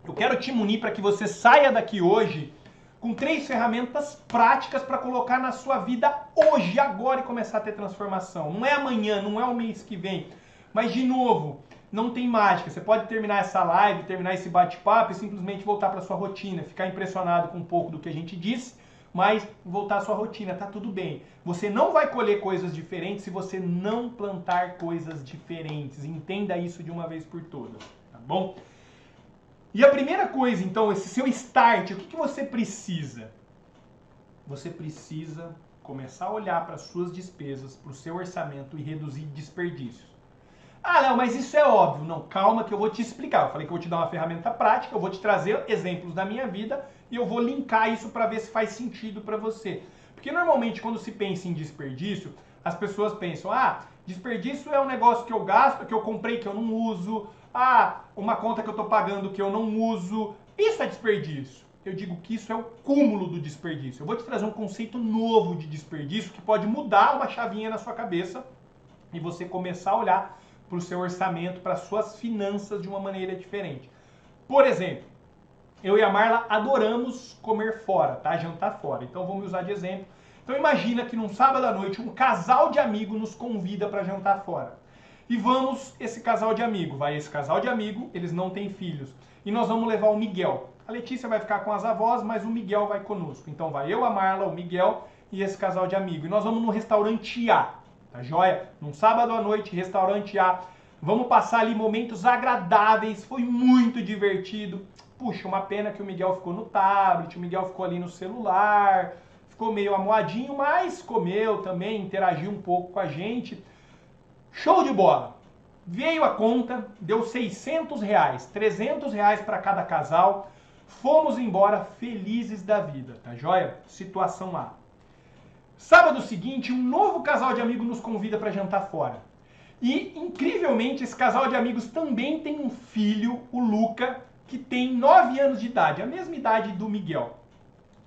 Eu quero te munir para que você saia daqui hoje com 3 ferramentas práticas para colocar na sua vida hoje, agora, e começar a ter transformação. Não é amanhã, não é o mês que vem. Mas, de novo, não tem mágica. Você pode terminar essa live, terminar esse bate-papo e simplesmente voltar para sua rotina, ficar impressionado com um pouco do que a gente disse, mas voltar à sua rotina, tá tudo bem. Você não vai colher coisas diferentes se você não plantar coisas diferentes. Entenda isso de uma vez por todas, tá bom? E a primeira coisa, então, esse seu start, o que você precisa? Você precisa começar a olhar para as suas despesas, para o seu orçamento e reduzir desperdícios. Ah, Léo, mas isso é óbvio. Não, calma que eu vou te explicar. Eu falei que eu vou te dar uma ferramenta prática, eu vou te trazer exemplos da minha vida e eu vou linkar isso para ver se faz sentido para você. Porque normalmente quando se pensa em desperdício, as pessoas pensam, desperdício é um negócio que eu gasto, que eu comprei que eu não uso, uma conta que eu estou pagando que eu não uso. Isso é desperdício. eu digo que isso é o cúmulo do desperdício. Eu vou te trazer um conceito novo de desperdício que pode mudar uma chavinha na sua cabeça e você começar a olhar para o seu orçamento, para as suas finanças de uma maneira diferente. Por exemplo, eu e a Marla adoramos comer fora, tá? Jantar fora. Então vamos usar de exemplo. Então imagina que num sábado à noite um casal de amigos nos convida para jantar fora. E vamos, esse casal de amigo, eles não têm filhos. E nós vamos levar o Miguel. A Letícia vai ficar com as avós, mas o Miguel vai conosco. Então vai eu, a Marla, o Miguel e esse casal de amigo. E nós vamos no restaurante A, tá joia? Num sábado à noite, restaurante A. Vamos passar ali momentos agradáveis, foi muito divertido. Puxa, uma pena que o Miguel ficou no tablet, o Miguel ficou ali no celular, ficou meio amuadinho, mas comeu também, interagiu um pouco com a gente. Show de bola! Veio a conta, deu R$600, R$300 para cada casal. Fomos embora felizes da vida, tá joia? Situação A. Sábado seguinte, um novo casal de amigos nos convida para jantar fora. E, incrivelmente, esse casal de amigos também tem um filho, o Luca, que tem 9 anos de idade, a mesma idade do Miguel.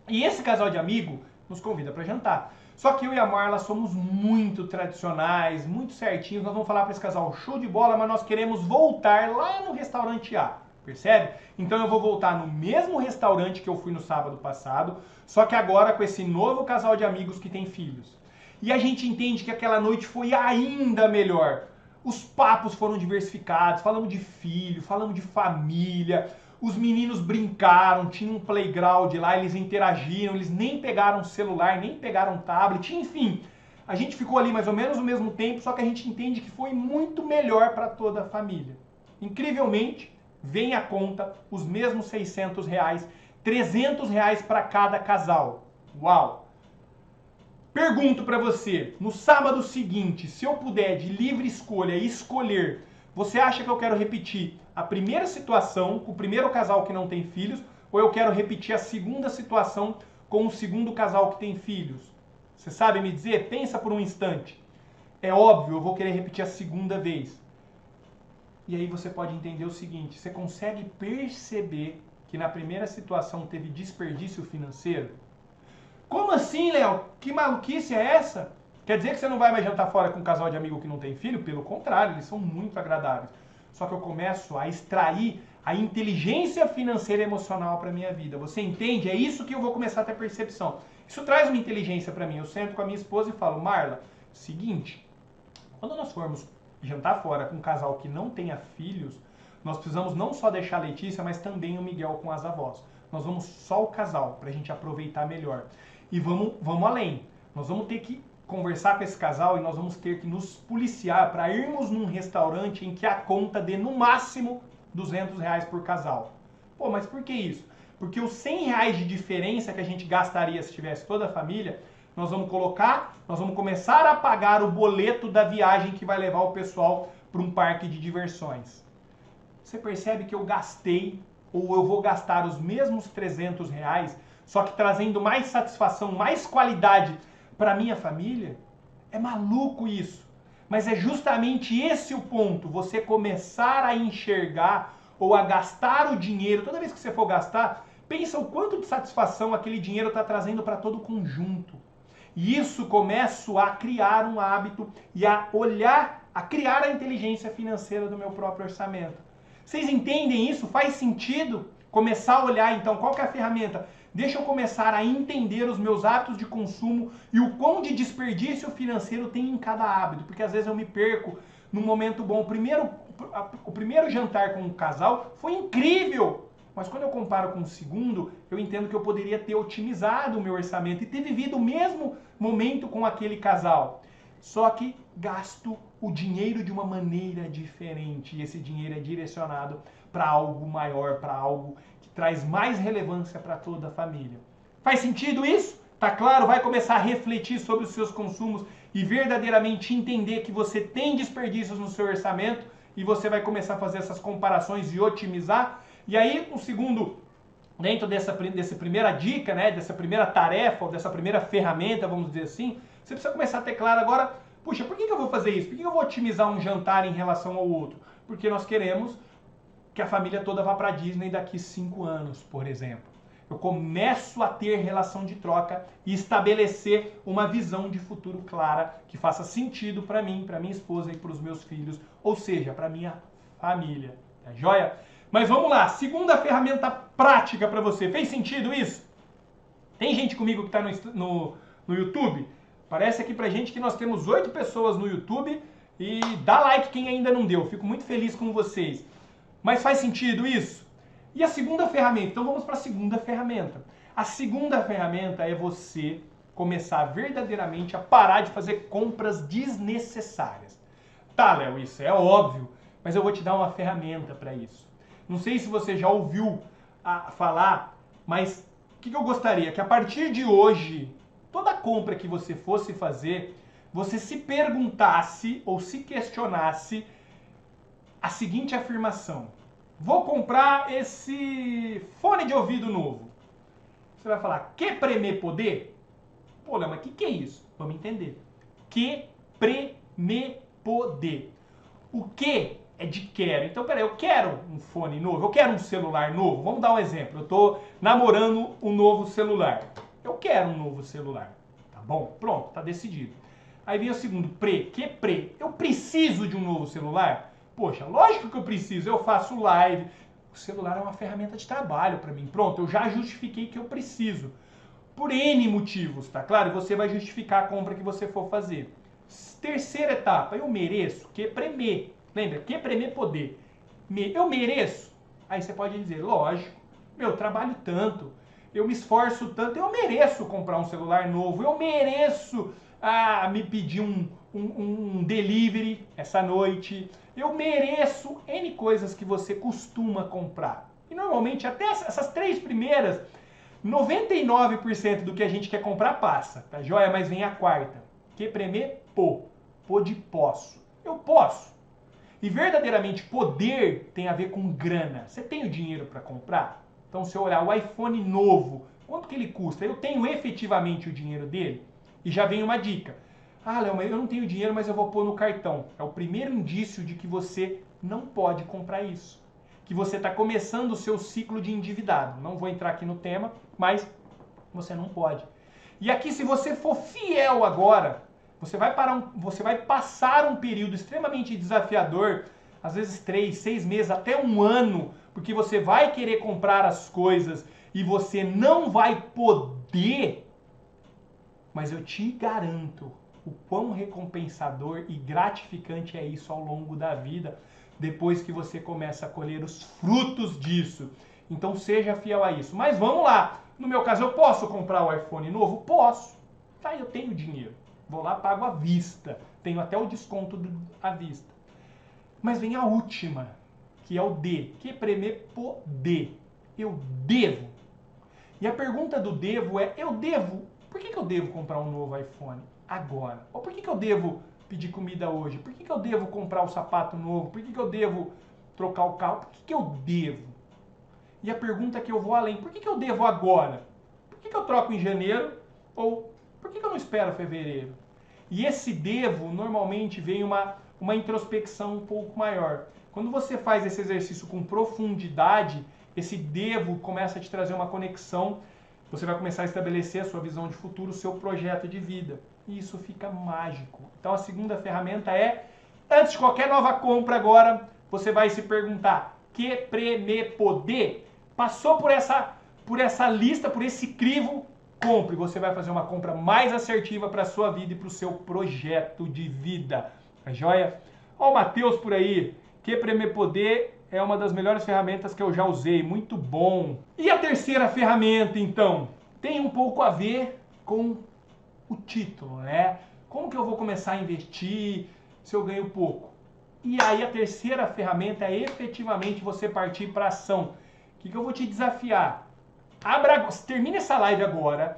E esse casal de amigo nos convida para jantar. Só que eu e a Marla somos muito tradicionais, muito certinhos. Nós vamos falar para esse casal, show de bola, mas nós queremos voltar lá no restaurante A. Percebe? Então eu vou voltar no mesmo restaurante que eu fui no sábado passado, só que agora com esse novo casal de amigos que tem filhos. E a gente entende que aquela noite foi ainda melhor. Os papos foram diversificados, falamos de filho, falamos de família, os meninos brincaram, tinha um playground lá, eles interagiram, eles nem pegaram celular, nem pegaram tablet, enfim. A gente ficou ali mais ou menos no mesmo tempo, só que a gente entende que foi muito melhor para toda a família. Incrivelmente, vem a conta, os mesmos R$600, R$300 para cada casal. Uau! Pergunto para você, no sábado seguinte, se eu puder de livre escolha escolher, você acha que eu quero repetir a primeira situação com o primeiro casal que não tem filhos, ou eu quero repetir a segunda situação com o segundo casal que tem filhos? Você sabe me dizer? Pensa por um instante. É óbvio, eu vou querer repetir a segunda vez. E aí você pode entender o seguinte, você consegue perceber que na primeira situação teve desperdício financeiro? Como assim, Léo? Que maluquice é essa? Quer dizer que você não vai mais jantar fora com um casal de amigo que não tem filho? Pelo contrário, eles são muito agradáveis. Só que eu começo a extrair a inteligência financeira e emocional para a minha vida. Você entende? É isso que eu vou começar a ter percepção. Isso traz uma inteligência para mim. Eu sento com a minha esposa e falo, Marla, seguinte, quando nós formos jantar fora com um casal que não tenha filhos, nós precisamos não só deixar a Letícia, mas também o Miguel com as avós. Nós vamos só o casal, para a gente aproveitar melhor. E vamos além. Nós vamos ter que conversar com esse casal e nós vamos ter que nos policiar para irmos num restaurante em que a conta dê no máximo R$200 por casal. Pô, mas por que isso? Porque os R$100 de diferença que a gente gastaria se tivesse toda a família, nós vamos começar a pagar o boleto da viagem que vai levar o pessoal para um parque de diversões. Você percebe que eu gastei, ou eu vou gastar os mesmos R$300, só que trazendo mais satisfação, mais qualidade para minha família? É maluco isso. Mas é justamente esse o ponto, você começar a enxergar ou a gastar o dinheiro. Toda vez que você for gastar, pensa o quanto de satisfação aquele dinheiro está trazendo para todo o conjunto. E isso começo a criar um hábito e a olhar, a criar a inteligência financeira do meu próprio orçamento. Vocês entendem isso? Faz sentido? Começar a olhar, então, qual que é a ferramenta? Deixa eu começar a entender os meus hábitos de consumo e o quão de desperdício financeiro tem em cada hábito, porque às vezes eu me perco num momento bom. O primeiro jantar com o casal foi incrível, mas quando eu comparo com o segundo, eu entendo que eu poderia ter otimizado o meu orçamento e ter vivido o mesmo momento com aquele casal. Só que gasto o dinheiro de uma maneira diferente e esse dinheiro é direcionado para algo maior, para algo que traz mais relevância para toda a família. Faz sentido isso? Tá claro? Vai começar a refletir sobre os seus consumos e verdadeiramente entender que você tem desperdícios no seu orçamento e você vai começar a fazer essas comparações e otimizar. E aí, o segundo, dentro dessa primeira dica, né, dessa primeira tarefa, ou dessa primeira ferramenta, vamos dizer assim, você precisa começar a ter claro agora, puxa, por que eu vou fazer isso? Por que eu vou otimizar um jantar em relação ao outro? Porque nós queremos que a família toda vá para a Disney daqui 5 anos, por exemplo. eu começo a ter relação de troca e estabelecer uma visão de futuro clara que faça sentido para mim, para minha esposa e para os meus filhos, ou seja, para minha família. Tá joia? Mas vamos lá, segunda ferramenta prática para você. Fez sentido isso? Tem gente comigo que está no YouTube? Parece aqui pra gente que nós temos 8 pessoas no YouTube e dá like quem ainda não deu. Fico muito feliz com vocês. Mas faz sentido isso? E a segunda ferramenta? Então vamos para a segunda ferramenta. A segunda ferramenta é você começar verdadeiramente a parar de fazer compras desnecessárias. Tá, Léo, isso é óbvio, mas eu vou te dar uma ferramenta para isso. Não sei se você já ouviu falar, mas o que eu gostaria? Que a partir de hoje, toda compra que você fosse fazer, você se perguntasse ou se questionasse a seguinte afirmação: vou comprar esse fone de ouvido novo. Você vai falar, que premer poder? Pô, Léo, mas o que é isso? Vamos entender. Que premer poder. O que é de quero. Então, peraí, eu quero um fone novo, eu quero um celular novo. Vamos dar um exemplo. Eu estou namorando um novo celular. Eu quero um novo celular. Tá bom? Pronto, tá decidido. Aí vem o segundo, que pre. Eu preciso de um novo celular? Poxa, lógico que eu preciso. Eu faço live. O celular é uma ferramenta de trabalho para mim. Pronto, eu já justifiquei que eu preciso. Por N motivos, tá claro? E você vai justificar a compra que você for fazer. Terceira etapa, eu mereço. Que premer. Lembra? Que premer poder. Eu mereço? Aí você pode dizer, lógico, eu trabalho tanto, eu me esforço tanto, eu mereço comprar um celular novo, eu mereço me pedir um delivery essa noite, eu mereço N coisas que você costuma comprar. E normalmente até essas 3 primeiras, 99% do que a gente quer comprar passa, tá joia? Mas vem a quarta. Que premer? Pô de posso. Eu posso. E verdadeiramente poder tem a ver com grana. Você tem o dinheiro para comprar? Então se eu olhar o iPhone novo, quanto que ele custa? Eu tenho efetivamente o dinheiro dele? E já vem uma dica. Léo, mas eu não tenho dinheiro, mas eu vou pôr no cartão. É o primeiro indício de que você não pode comprar isso. Que você está começando o seu ciclo de endividado. Não vou entrar aqui no tema, mas você não pode. E aqui, se você for fiel agora, você vai passar um período extremamente desafiador, às vezes 3, 6 meses, até um ano, porque você vai querer comprar as coisas e você não vai poder, mas eu te garanto o quão recompensador e gratificante é isso ao longo da vida, depois que você começa a colher os frutos disso. Então seja fiel a isso. Mas vamos lá, no meu caso, eu posso comprar o iPhone novo? Posso. Tá, eu tenho dinheiro. Vou lá, pago à vista. Tenho até o desconto à vista. Mas vem a última, que é o D. Que premer poder. Eu devo. E a pergunta do devo é, eu devo? Por que eu devo comprar um novo iPhone agora? Ou por que eu devo pedir comida hoje? Por que eu devo comprar um sapato novo? Por que eu devo trocar o carro? Por que eu devo? E a pergunta que eu vou além, por que eu devo agora? Por que eu troco em janeiro? Ou por que eu não espero fevereiro? E esse devo, normalmente, vem uma introspecção um pouco maior. Quando você faz esse exercício com profundidade, esse devo começa a te trazer uma conexão, você vai começar a estabelecer a sua visão de futuro, o seu projeto de vida. E isso fica mágico. Então a segunda ferramenta é, antes de qualquer nova compra agora, você vai se perguntar, que premer poder? Passou por essa lista, por esse crivo, compre. Você vai fazer uma compra mais assertiva para a sua vida e para o seu projeto de vida. Tá joia? Ó o Matheus por aí. Que premer poder é uma das melhores ferramentas que eu já usei. Muito bom. E a terceira ferramenta, então? Tem um pouco a ver com o título, né? Como que eu vou começar a investir se eu ganho pouco? E aí a terceira ferramenta é efetivamente você partir para ação. O que eu vou te desafiar? Termine essa live agora,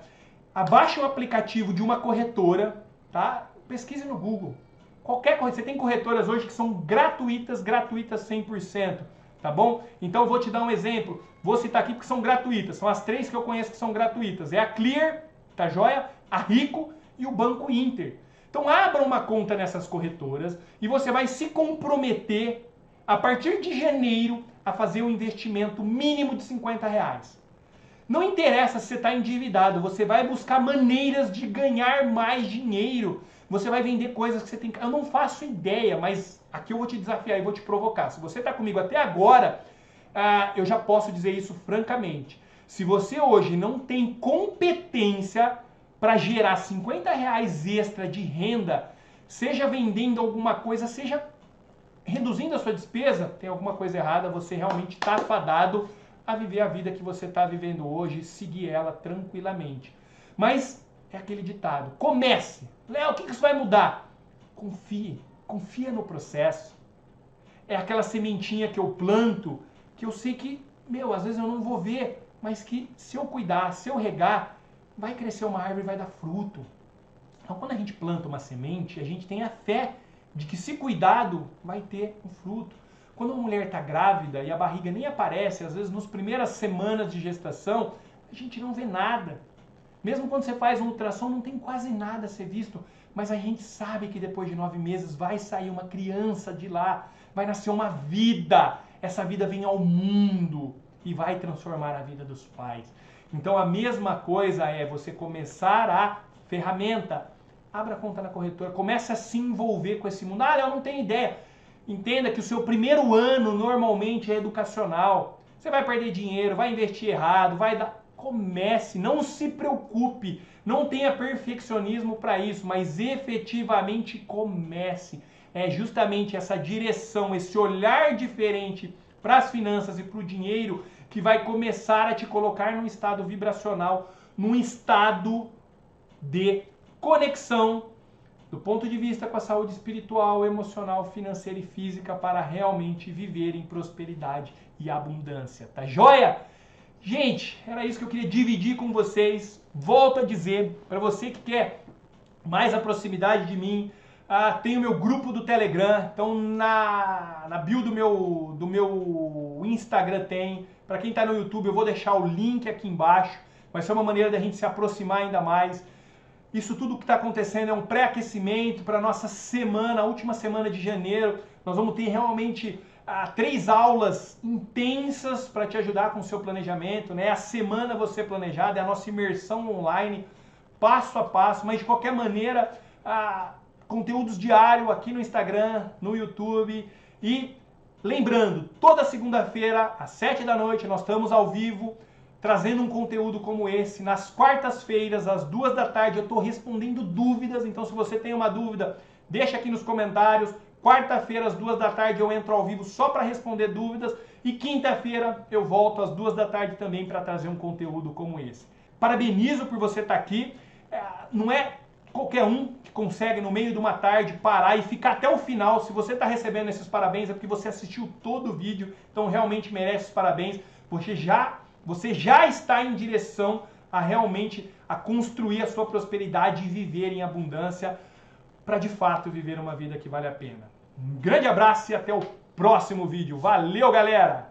abaixe o aplicativo de uma corretora, tá? Pesquise no Google. Qualquer corretora, você tem corretoras hoje que são gratuitas 100%, tá bom? Então eu vou te dar um exemplo, vou citar aqui porque são gratuitas, são as 3 que eu conheço que são gratuitas. É a Clear, tá joia? A Rico e o Banco Inter. Então abra uma conta nessas corretoras e você vai se comprometer a partir de janeiro a fazer um investimento mínimo de R$50. Não interessa se você está endividado, você vai buscar maneiras de ganhar mais dinheiro. Você vai vender coisas que você tem. Eu não faço ideia, mas aqui eu vou te desafiar e vou te provocar. Se você está comigo até agora, eu já posso dizer isso francamente. Se você hoje não tem competência para gerar R$ 50 extra de renda, seja vendendo alguma coisa, seja reduzindo a sua despesa, tem alguma coisa errada, você realmente está fadado a viver a vida que você está vivendo hoje e seguir ela tranquilamente. Mas é aquele ditado, comece. Léo, o que isso vai mudar? Confia no processo. É aquela sementinha que eu planto, que eu sei que, às vezes eu não vou ver, mas que se eu cuidar, se eu regar, vai crescer uma árvore e vai dar fruto. Então quando a gente planta uma semente, a gente tem a fé de que se cuidado, vai ter um fruto. Quando uma mulher está grávida e a barriga nem aparece, às vezes nas primeiras semanas de gestação, a gente não vê nada. Mesmo quando você faz um ultrassom, não tem quase nada a ser visto. Mas a gente sabe que depois de 9 meses vai sair uma criança de lá, vai nascer uma vida. Essa vida vem ao mundo e vai transformar a vida dos pais. Então a mesma coisa é você começar a ferramenta. Abra conta na corretora, comece a se envolver com esse mundo. Eu não tenho ideia. Entenda que o seu primeiro ano normalmente é educacional. Você vai perder dinheiro, vai investir errado, vai dar... Comece, não se preocupe, não tenha perfeccionismo para isso, mas efetivamente comece. É justamente essa direção, esse olhar diferente para as finanças e para o dinheiro que vai começar a te colocar num estado vibracional, num estado de conexão do ponto de vista com a saúde espiritual, emocional, financeira e física para realmente viver em prosperidade e abundância, tá joia? Gente, era isso que eu queria dividir com vocês. Volto a dizer, para você que quer mais a proximidade de mim, tem o meu grupo do Telegram, então na bio do meu Instagram tem. Para quem está no YouTube, eu vou deixar o link aqui embaixo. Vai ser uma maneira da gente se aproximar ainda mais. Isso tudo que está acontecendo é um pré-aquecimento para a nossa semana, a última semana de janeiro. Nós vamos ter realmente 3 aulas intensas para te ajudar com o seu planejamento, né? A semana você planejada, é a nossa imersão online, passo a passo, mas de qualquer maneira, conteúdos diários aqui no Instagram, no YouTube. E lembrando, toda segunda-feira, às 7 da noite, nós estamos ao vivo, trazendo um conteúdo como esse. Nas quartas-feiras, às 2 da tarde, eu estou respondendo dúvidas, então se você tem uma dúvida, deixa aqui nos comentários. Quarta-feira, às 2 da tarde, eu entro ao vivo só para responder dúvidas. E quinta-feira, eu volto às 2 da tarde também para trazer um conteúdo como esse. Parabenizo por você estar aqui. Não é qualquer um que consegue, no meio de uma tarde, parar e ficar até o final. Se você está recebendo esses parabéns, é porque você assistiu todo o vídeo. Então, realmente merece os parabéns. Você já está em direção a realmente construir a sua prosperidade e viver em abundância para, de fato, viver uma vida que vale a pena. Um grande abraço e até o próximo vídeo. Valeu, galera!